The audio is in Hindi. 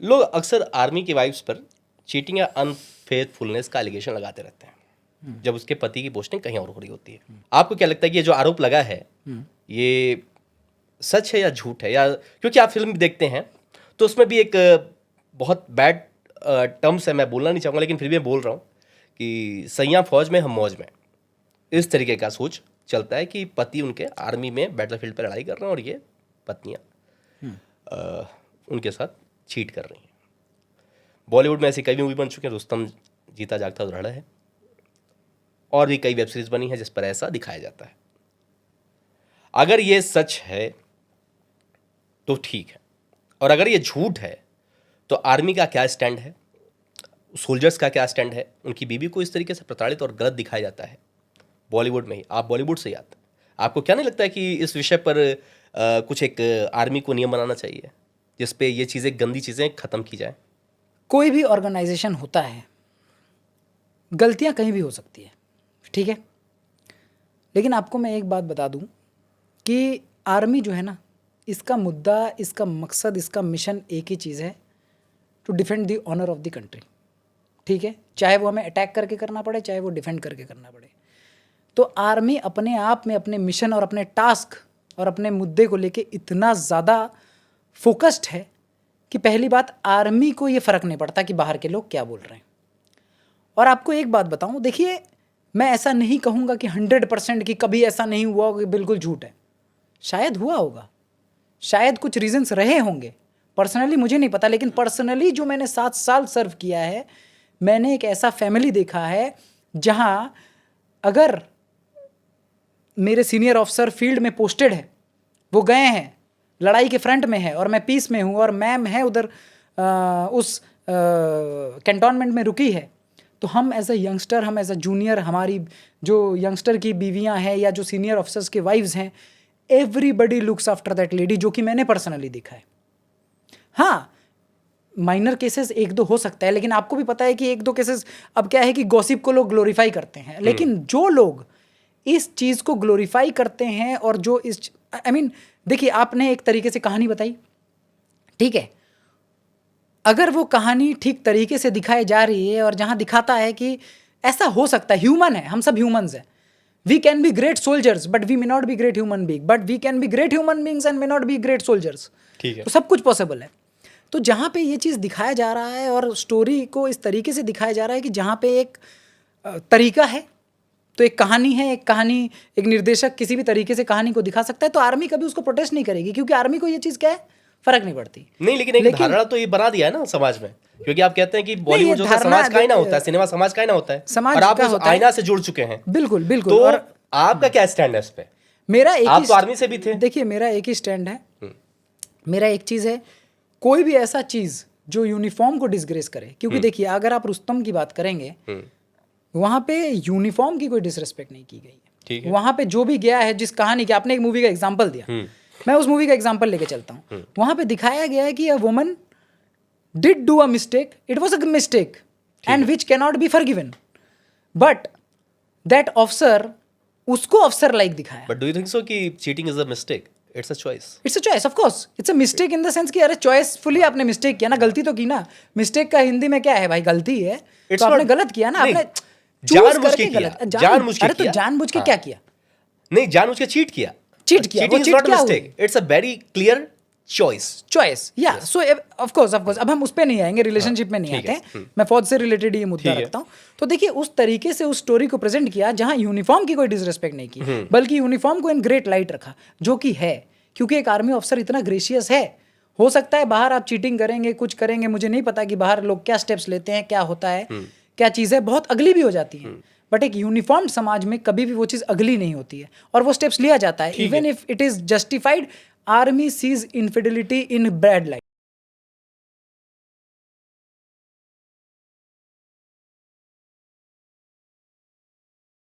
लोग अक्सर आर्मी की वाइफ्स पर चीटिंग या अनफेथफुलनेस का एलिगेशन लगाते रहते हैं जब उसके पति की पोस्टिंग कहीं और हो रही होती है। आपको क्या लगता है कि ये जो आरोप लगा है ये सच है या झूठ है? या क्योंकि आप फिल्म देखते हैं तो उसमें भी एक बहुत बैड टर्म्स है, मैं बोलना नहीं चाहूँगा लेकिन फिर भी मैं बोल रहा हूँ कि सैयां फौज में हम मौज में, इस तरीके का सोच चलता है कि पति उनके आर्मी में बैटलफील्ड पर लड़ाई कर रहे हैं और ये पत्नियां उनके साथ चीट कर रही हैं। बॉलीवुड में ऐसी कई मूवी बन चुके हैं, रुस्तम जीता जागता दुल्हड़ा है, और भी कई वेब सीरीज बनी है जिस पर ऐसा दिखाया जाता है। अगर ये सच है तो ठीक है, और अगर ये झूठ है तो आर्मी का क्या स्टैंड है, सोल्जर्स का क्या स्टैंड है? उनकी बीवी को इस तरीके से प्रताड़ित और गलत दिखाया जाता है बॉलीवुड में ही। आप बॉलीवुड से याद, आपको क्या नहीं लगता है कि इस विषय पर कुछ एक आर्मी को नियम बनाना चाहिए जिस पे ये चीज़ें, गंदी चीज़ें खत्म की जाए? कोई भी ऑर्गेनाइजेशन होता है, गलतियां कहीं भी हो सकती है, ठीक है, लेकिन आपको मैं एक बात बता दूं कि आर्मी जो है ना, इसका मुद्दा, इसका मकसद, इसका मिशन एक ही चीज़ है, to defend the honour of the country. ठीक है, चाहे वो हमें अटैक करके करना पड़े, चाहे वो डिफेंड करके करना पड़े। तो आर्मी अपने आप में अपने मिशन और अपने टास्क और अपने मुद्दे को लेके इतना ज़्यादा फोकस्ड है कि पहली बात, आर्मी को ये फ़र्क नहीं पड़ता कि बाहर के लोग क्या बोल रहे हैं। और आपको एक बात बताऊं, देखिए, मैं ऐसा नहीं कहूँगा कि 100% कि कभी ऐसा नहीं हुआ होगा कि बिल्कुल झूठ है। शायद हुआ होगा, शायद कुछ रीजंस रहे होंगे, पर्सनली मुझे नहीं पता, लेकिन पर्सनली जो मैंने 7 साल सर्व किया है, मैंने एक ऐसा फैमिली देखा है जहाँ अगर मेरे सीनियर ऑफिसर फील्ड में पोस्टेड है, वो गए हैं, लड़ाई के फ्रंट में है और मैं पीस में हूँ और मैम है उधर उस कैंटोनमेंट में रुकी है, तो हम एज अ यंगस्टर, हम एज अ जूनियर, हमारी जो यंगस्टर की बीवियाँ हैं या जो सीनियर ऑफिसर्स के वाइफ्स हैं, everybody looks after that lady, जो कि मैंने पर्सनली देखा है। हाँ, माइनर केसेस एक दो हो सकता है, लेकिन आपको भी पता है कि एक दो केसेस, अब क्या है कि गॉसिप को लोग ग्लोरीफाई करते हैं, लेकिन जो लोग इस चीज़ को ग्लोरीफाई करते हैं और जो इस देखिए, आपने एक तरीके से कहानी बताई, ठीक है, अगर वो कहानी ठीक तरीके से दिखाई जा रही है और जहाँ दिखाता है कि ऐसा हो सकता है, ह्यूमन है, हम सब ह्यूमंस हैं, we can be great soldiers but we may not be great human being, but we can be great human beings and may not be great soldiers, ठीक है, तो सब कुछ पॉसिबल है। तो जहाँ पे ये चीज़ दिखाया जा रहा है और स्टोरी को इस तरीके से दिखाया जा रहा है कि जहाँ पे एक तरीका है, तो एक कहानी है, एक कहानी, एक निर्देशक किसी भी तरीके से कहानी को दिखा सकता है, तो आर्मी कभी उसको प्रोटेस्ट नहीं करेगी, क्योंकि आर्मी को ये चीज़ क्या है, फर्क नहीं पड़ती। नहीं, लेकिन एक धारणा तो ये बना दिया है ना समाज में, क्योंकि आप कहते हैं कि बॉलीवुड जो है समाज का आईना होता है, सिनेमा समाज का आईना होता है, समाज और आप का उस होता है। आईना से जुड़ चुके हैं। बिल्कुल बिल्कुल। तो और आपका क्या स्टैंड है इस पे? मेरा एक आप ही, तो आर्मी से भी थे। देखिए, मेरा एक ही स्टैंड है, मेरा एक चीज़ है, कोई भी ऐसा चीज़ जो यूनिफॉर्म को डिसग्रेस करे, क्योंकि देखिए, अगर आप रुस्तम की बात करेंगे, वहाँ पे यूनिफॉर्म की कोई डिसरिस्पेक्ट नहीं की गई है। ठीक है, वहाँ पे जो भी गया है, जिस कहानी की आपने एक मूवी का एग्जांपल दिया, मैं उस मूवी का एग्जांपल लेके चलता हूँ। वहाँ पे दिखाया गया है कि a woman did do a mistake, it was a mistake and which can not be forgiven, but that officer, उसको ऑफिसर लाइक दिखाया। But do you think so कि cheating is a mistake? It's a choice. It's a choice, of course it's a mistake in the sense कि अरे चॉइसफुली आपने मिस्टेक किया ना, गलती तो की ना। मिस्टेक का हिंदी में क्या है भाई? गलती है, तो आपने गलत किया ना, आपने चूज करके गलत, जानबूझ के अरे तो किया। जानबूझ के क्या किया? नहीं, जानबूझ के चीट किया, चीट किया, वो चीट क्या हुई? It's a very clear choice. या सो ऑफ कोर्स अब हम उस पे नहीं आएंगे, रिलेशनशिप में नहीं आते हैं, मैं फौज से रिलेटेड ये मुद्दा रखता हूँ। तो देखिए, उस तरीके से उस स्टोरी को प्रेजेंट किया जहाँ यूनिफॉर्म की कोई डिसरिस्पेक्ट नहीं की, बल्कि यूनिफॉर्म को इन ग्रेट लाइट रखा, जो कि है, क्योंकि एक आर्मी ऑफिसर इतना ग्रेशियस है। हो सकता है बाहर आप चीटिंग करेंगे, कुछ करेंगे, मुझे नहीं पता कि बाहर लोग क्या स्टेप्स लेते हैं, क्या होता है, क्या चीज़ें बहुत अगली भी हो जाती हैं, बट एक यूनिफॉर्म समाज में कभी भी वो चीज़ अगली नहीं होती है और वो स्टेप्स लिया जाता है, even if it is justified. Army sees infidelity in bad light.